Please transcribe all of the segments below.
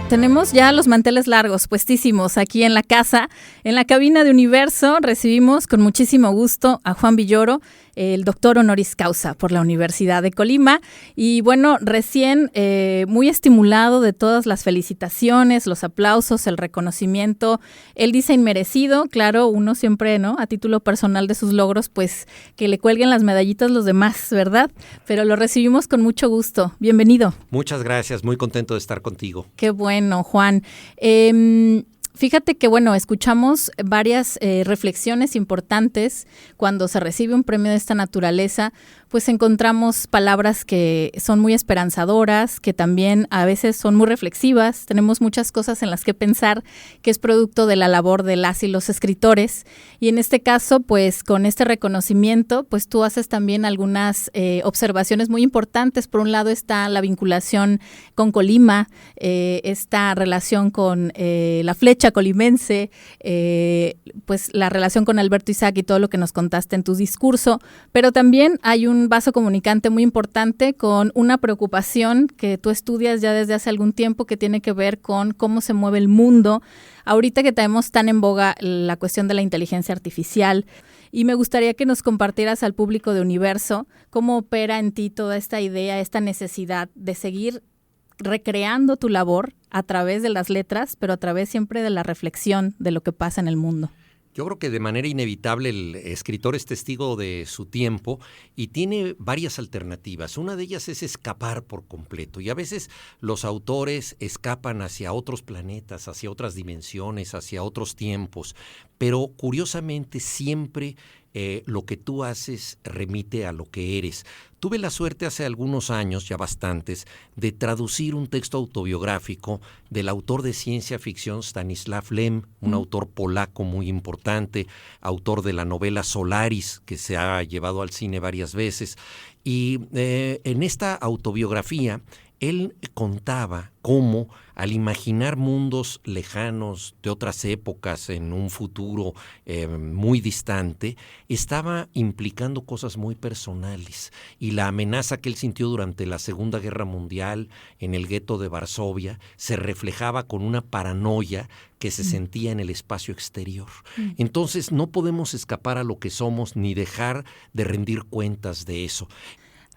Tenemos ya los manteles largos, puestísimos, aquí en la casa, en la cabina de Universo. Recibimos con muchísimo gusto a Juan Villoro, el doctor honoris causa por la Universidad de Colima. Y bueno, recién muy estimulado de todas las felicitaciones, los aplausos, el reconocimiento. Él dice inmerecido, claro, uno siempre, ¿no? A título personal de sus logros, pues que le cuelguen las medallitas los demás, ¿verdad? Pero lo recibimos con mucho gusto. Bienvenido. Muchas gracias, muy contento de estar contigo. Qué bueno, Juan. Fíjate que, bueno, escuchamos varias reflexiones importantes cuando se recibe un premio de esta naturaleza, pues encontramos palabras que son muy esperanzadoras, que también a veces son muy reflexivas. Tenemos muchas cosas en las que pensar, que es producto de la labor de las y los escritores. Y en este caso, pues con este reconocimiento, pues tú haces también algunas observaciones muy importantes. Por un lado está la vinculación con Colima, esta relación con la flecha colimense, pues la relación con Alberto Isaac y todo lo que nos contaste en tu discurso, pero también hay un vaso comunicante muy importante con una preocupación que tú estudias ya desde hace algún tiempo que tiene que ver con cómo se mueve el mundo. Ahorita que tenemos tan en boga la cuestión de la inteligencia artificial, y me gustaría que nos compartieras al público de Universo cómo opera en ti toda esta idea, esta necesidad de seguir recreando tu labor a través de las letras, pero a través siempre de la reflexión de lo que pasa en el mundo. Yo creo que de manera inevitable el escritor es testigo de su tiempo y tiene varias alternativas. Una de ellas es escapar por completo y a veces los autores escapan hacia otros planetas, hacia otras dimensiones, hacia otros tiempos, pero curiosamente siempre lo que tú haces remite a lo que eres. Tuve la suerte hace algunos años, ya bastantes, de traducir un texto autobiográfico del autor de ciencia ficción Stanisław Lem, un autor polaco muy importante, autor de la novela Solaris, que se ha llevado al cine varias veces. Y en esta autobiografía, él contaba cómo, al imaginar mundos lejanos de otras épocas en un futuro muy distante, estaba implicando cosas muy personales. Y la amenaza que él sintió durante la Segunda Guerra Mundial en el gueto de Varsovia se reflejaba con una paranoia que se sentía en el espacio exterior. Entonces no podemos escapar a lo que somos ni dejar de rendir cuentas de eso.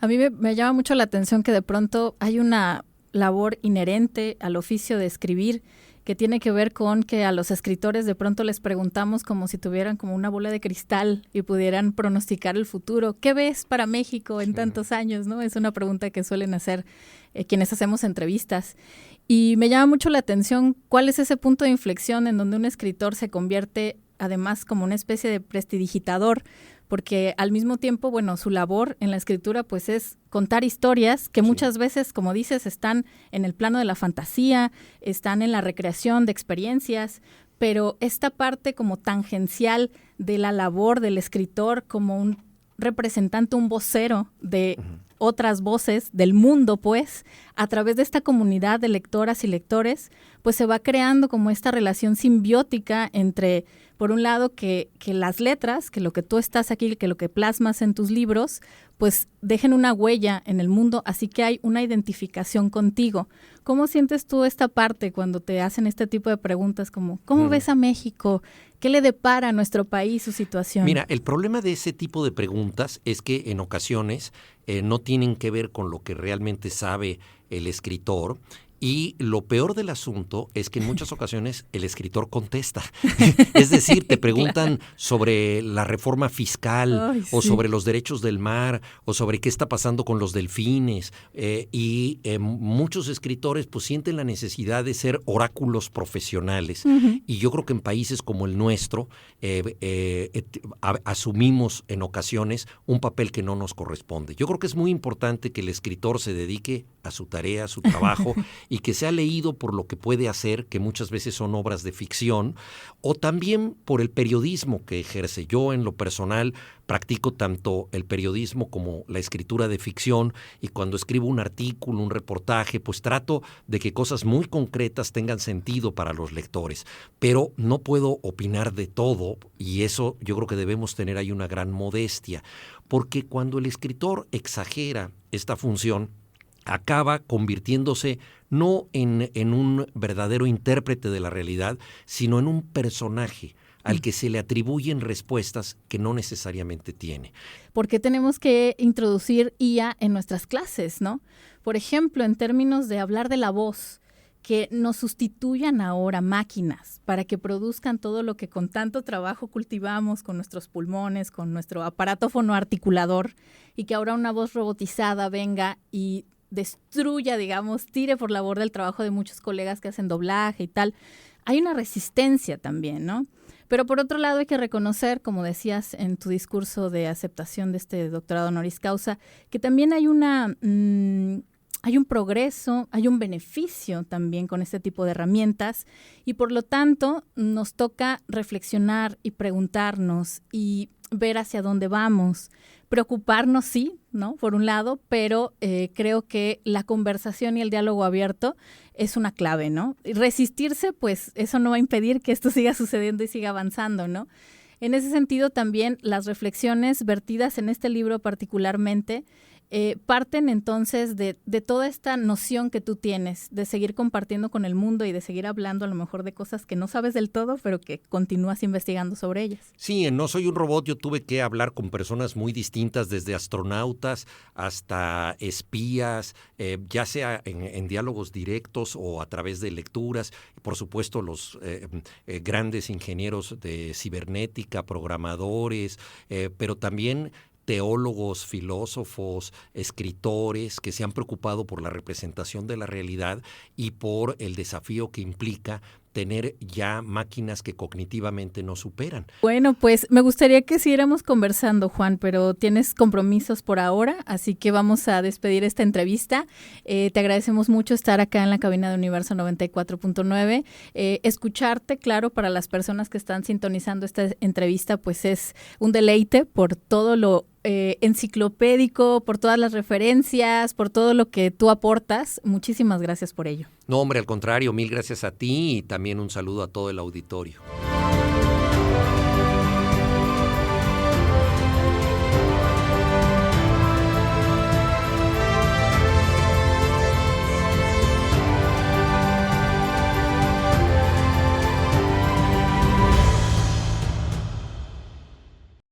A mí me llama mucho la atención que de pronto hay una labor inherente al oficio de escribir que tiene que ver con que a los escritores de pronto les preguntamos como si tuvieran como una bola de cristal y pudieran pronosticar el futuro. ¿Qué ves para México en tantos años? ¿No? Es una pregunta que suelen hacer quienes hacemos entrevistas. Y me llama mucho la atención cuál es ese punto de inflexión en donde un escritor se convierte además como una especie de prestidigitador, porque al mismo tiempo, bueno, su labor en la escritura pues es contar historias que muchas veces, como dices, están en el plano de la fantasía, están en la recreación de experiencias, pero esta parte como tangencial de la labor del escritor como un representante, un vocero de otras voces del mundo, pues, a través de esta comunidad de lectoras y lectores, pues se va creando como esta relación simbiótica entre, por un lado, que las letras, que lo que tú estás aquí, que lo que plasmas en tus libros, pues dejen una huella en el mundo, así que hay una identificación contigo. ¿Cómo sientes tú esta parte cuando te hacen este tipo de preguntas como, ¿cómo ves a México? ¿Qué le depara a nuestro país su situación? Mira, el problema de ese tipo de preguntas es que en ocasiones no tienen que ver con lo que realmente sabe el escritor. Y lo peor del asunto es que en muchas ocasiones el escritor contesta. Es decir, te preguntan sobre la reforma fiscal o sobre los derechos del mar o sobre qué está pasando con los delfines. Y muchos escritores pues sienten la necesidad de ser oráculos profesionales. Y yo creo que en países como el nuestro asumimos en ocasiones un papel que no nos corresponde. Yo creo que es muy importante que el escritor se dedique a su tarea, a su trabajo y que sea leído por lo que puede hacer, que muchas veces son obras de ficción, o también por el periodismo que ejerce. Yo en lo personal practico tanto el periodismo como la escritura de ficción y cuando escribo un artículo, un reportaje, pues trato de que cosas muy concretas tengan sentido para los lectores, pero no puedo opinar de todo y eso yo creo que debemos tener ahí una gran modestia, porque cuando el escritor exagera esta función, acaba convirtiéndose no en un verdadero intérprete de la realidad, sino en un personaje al que se le atribuyen respuestas que no necesariamente tiene. ¿Por qué tenemos que introducir IA en nuestras clases, no? Por ejemplo, en términos de hablar de la voz, que nos sustituyan ahora máquinas para que produzcan todo lo que con tanto trabajo cultivamos con nuestros pulmones, con nuestro aparato fonoarticulador, y que ahora una voz robotizada venga y destruya, digamos, tire por la borda el trabajo de muchos colegas que hacen doblaje y tal. Hay una resistencia también, ¿no? Pero por otro lado hay que reconocer, como decías en tu discurso de aceptación de este doctorado honoris causa, que también hay hay un progreso, hay un beneficio también con este tipo de herramientas y por lo tanto nos toca reflexionar y preguntarnos y ver hacia dónde vamos. Preocuparnos, sí, ¿no? Por un lado, pero creo que la conversación y el diálogo abierto es una clave, ¿no? Y resistirse, pues eso no va a impedir que esto siga sucediendo y siga avanzando, ¿no? En ese sentido también las reflexiones vertidas en este libro particularmente parten entonces de toda esta noción que tú tienes de seguir compartiendo con el mundo y de seguir hablando a lo mejor de cosas que no sabes del todo, pero que continúas investigando sobre ellas. Sí, en No Soy un Robot yo tuve que hablar con personas muy distintas, desde astronautas hasta espías, ya sea en diálogos directos o a través de lecturas. Por supuesto, los grandes ingenieros de cibernética, programadores, pero también teólogos, filósofos, escritores que se han preocupado por la representación de la realidad y por el desafío que implica tener ya máquinas que cognitivamente nos superan. Bueno, pues me gustaría que siguiéramos conversando, Juan, pero tienes compromisos por ahora, así que vamos a despedir esta entrevista. Te agradecemos mucho estar acá en la cabina de Universo 94.9. Escucharte, claro, para las personas que están sintonizando esta entrevista, pues es un deleite por todo lo enciclopédico, por todas las referencias, por todo lo que tú aportas. Muchísimas gracias por ello. No, hombre, al contrario, mil gracias a ti y también un saludo a todo el auditorio.